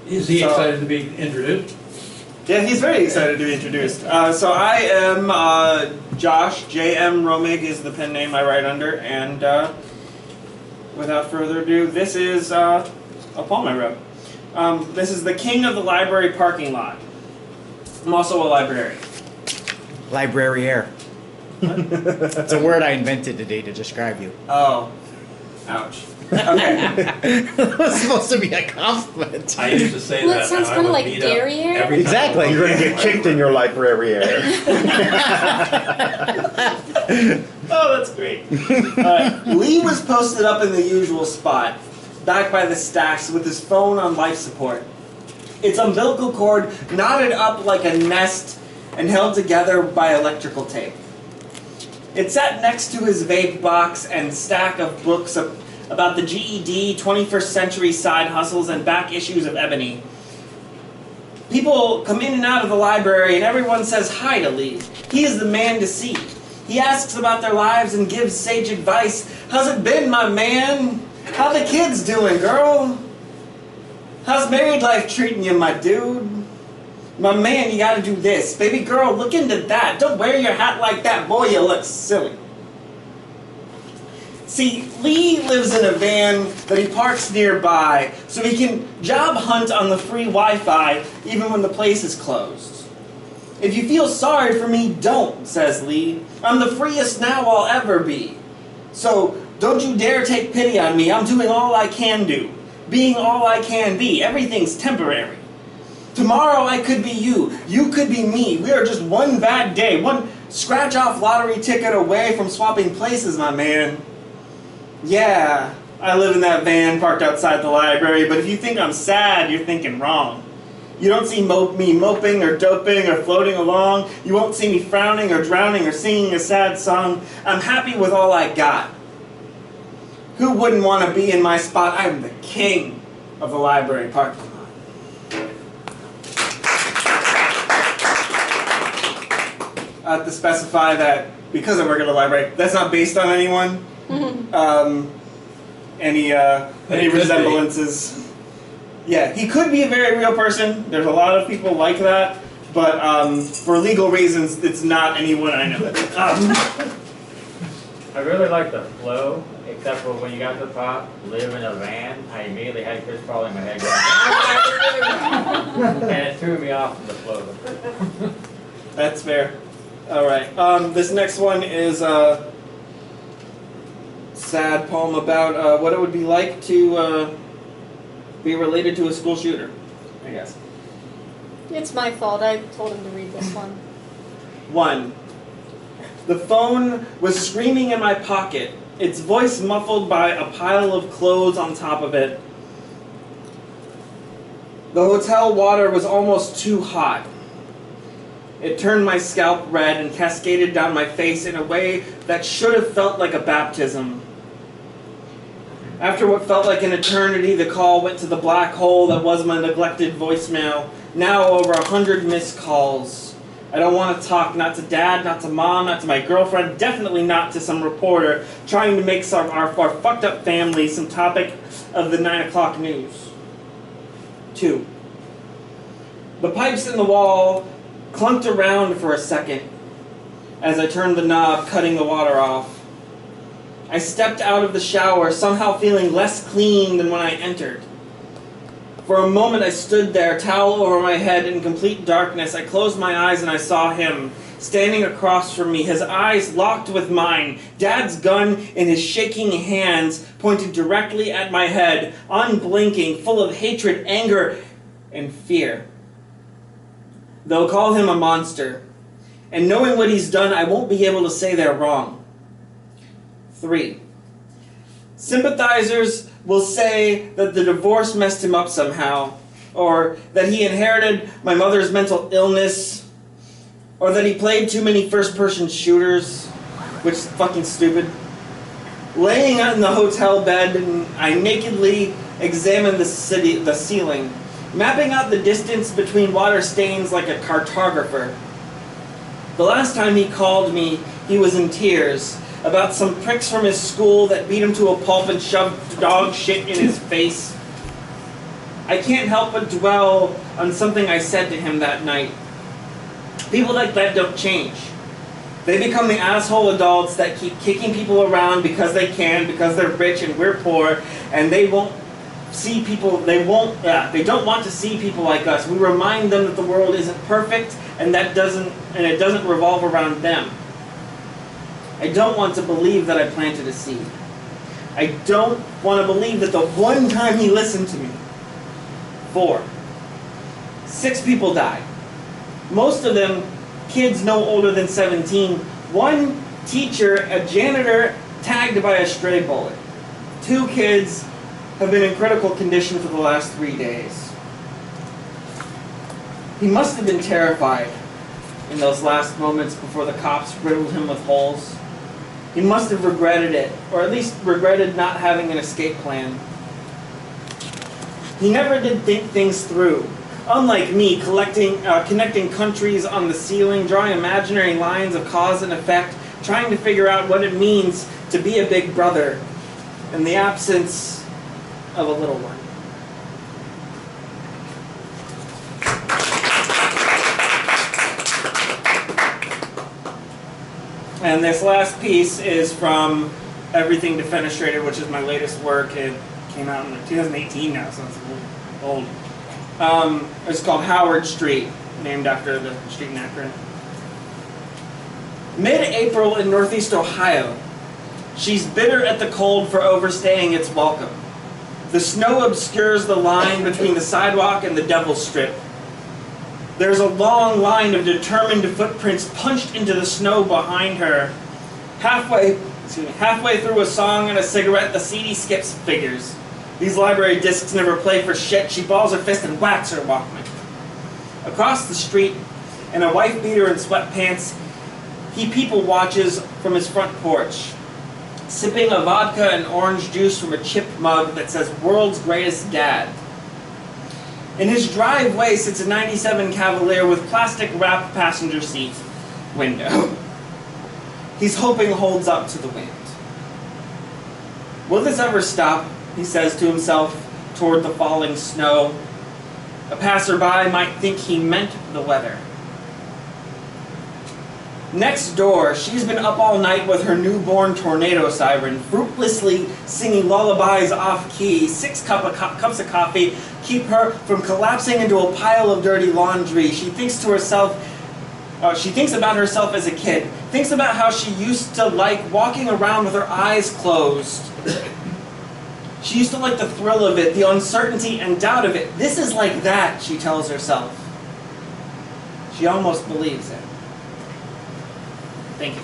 Is he excited to be introduced? Yeah, he's very excited to be introduced. So I am Josh. J M Romig is the pen name I write under, and without further ado, this is a poem I wrote. This is the king of the library parking lot. I'm also a librarian. Librarier. It's a word I invented today to describe you. Oh, ouch. Okay. It was supposed to be a compliment. I used to say Well, that. it sounds kind of like derriere. Exactly. You're going to get kicked in your librarian. Oh, that's great. Lee was posted up in the usual spot, back by the stacks with his phone on life support. Its umbilical cord knotted up like a nest and held together by electrical tape. It sat next to his vape box and stack of books about the GED, 21st century side hustles, and back issues of Ebony. People come in and out of the library and everyone says hi to Lee. He is the man to see. He asks about their lives and gives sage advice. How's it been, my man? How the kids doing, girl? How's married life treating you, my dude? My man, you gotta do this. Baby girl, look into that. Don't wear your hat like that. Boy, you look silly. See, Lee lives in a van that he parks nearby so he can job hunt on the free Wi-Fi even when the place is closed. If you feel sorry for me, don't, says Lee. I'm the freest now I'll ever be. So don't you dare take pity on me. I'm doing all I can do. Being all I can be. Everything's temporary. Tomorrow I could be you. You could be me. We are just one bad day, one scratch-off lottery ticket away from swapping places, my man. Yeah, I live in that van parked outside the library, but if you think I'm sad, you're thinking wrong. You don't see me moping or doping or floating along. You won't see me frowning or drowning or singing a sad song. I'm happy with all I got. Who wouldn't want to be in my spot? I'm the king of the library parking lot. I have to specify that because I work at the library, that's not based on anyone. Any resemblances. Yeah, he could be a very real person. There's a lot of people like that, but for legal reasons, it's not anyone I know. I really like the flow, except for when you got to the top, live in a van, I immediately had Chris Paul in my head going, and it threw me off the flow. That's fair. All right. This next one is a sad poem about what it would be like to be related to a school shooter, I guess. It's my fault. I told him to read this one. 1. The phone was screaming in my pocket, its voice muffled by a pile of clothes on top of it. The hotel water was almost too hot. It turned my scalp red and cascaded down my face in a way that should have felt like a baptism. After what felt like an eternity, the call went to the black hole that was my neglected voicemail. Now over 100 missed calls. I don't want to talk, not to dad, not to mom, not to my girlfriend, definitely not to some reporter trying to make our fucked up family some topic of the 9 o'clock news. 2. The pipes in the wall clunked around for a second as I turned the knob, cutting the water off. I stepped out of the shower, somehow feeling less clean than when I entered. For a moment I stood there, towel over my head in complete darkness. I closed my eyes and I saw him, standing across from me, his eyes locked with mine, Dad's gun in his shaking hands, pointed directly at my head, unblinking, full of hatred, anger, and fear. They'll call him a monster, and knowing what he's done, I won't be able to say they're wrong. 3. Sympathizers will say that the divorce messed him up somehow, or that he inherited my mother's mental illness, or that he played too many first-person shooters, which is fucking stupid. Laying on the hotel bed, I nakedly examined the ceiling, mapping out the distance between water stains like a cartographer. The last time he called me, he was in tears, about some pricks from his school that beat him to a pulp and shoved dog shit in his face. I can't help but dwell on something I said to him that night. People like that don't change. They become the asshole adults that keep kicking people around because they can, because they're rich and we're poor, and they won't see people, they don't want to see people like us. We remind them that the world isn't perfect and it doesn't revolve around them. I don't want to believe that I planted a seed. I don't want to believe that the one time he listened to me. 4. 6 people died. Most of them kids no older than 17. 1 teacher, a janitor, tagged by a stray bullet. 2 kids have been in critical condition for the last 3 days. He must have been terrified in those last moments before the cops riddled him with holes. He must have regretted it, or at least regretted not having an escape plan. He never did think things through. Unlike me, connecting countries on the ceiling, drawing imaginary lines of cause and effect, trying to figure out what it means to be a big brother in the absence of a little one. And this last piece is from Everything Defenestrated, which is my latest work. It came out in 2018 now, so it's a little old. It's called Howard Street, named after the street in Akron. Mid-April in Northeast Ohio. She's bitter at the cold for overstaying its welcome. The snow obscures the line between the sidewalk and the Devil's Strip. There's a long line of determined footprints punched into the snow behind her. Halfway through a song and a cigarette, the CD skips figures. These library discs never play for shit. She balls her fist and whacks her Walkman. Across the street, in a wife beater and sweatpants, he people watches from his front porch, sipping a vodka and orange juice from a chipped mug that says "World's Greatest Dad." In his driveway sits a 97 Cavalier with plastic wrapped passenger seat window. He's hoping holds up to the wind. Will this ever stop? He says to himself toward the falling snow. A passerby might think he meant the weather. Next door, she's been up all night with her newborn tornado siren, fruitlessly singing lullabies off-key. 6 cups of coffee keep her from collapsing into a pile of dirty laundry. She thinks about herself as a kid. Thinks about how she used to like walking around with her eyes closed. She used to like the thrill of it, the uncertainty and doubt of it. This is like that, she tells herself. She almost believes it. Thank you.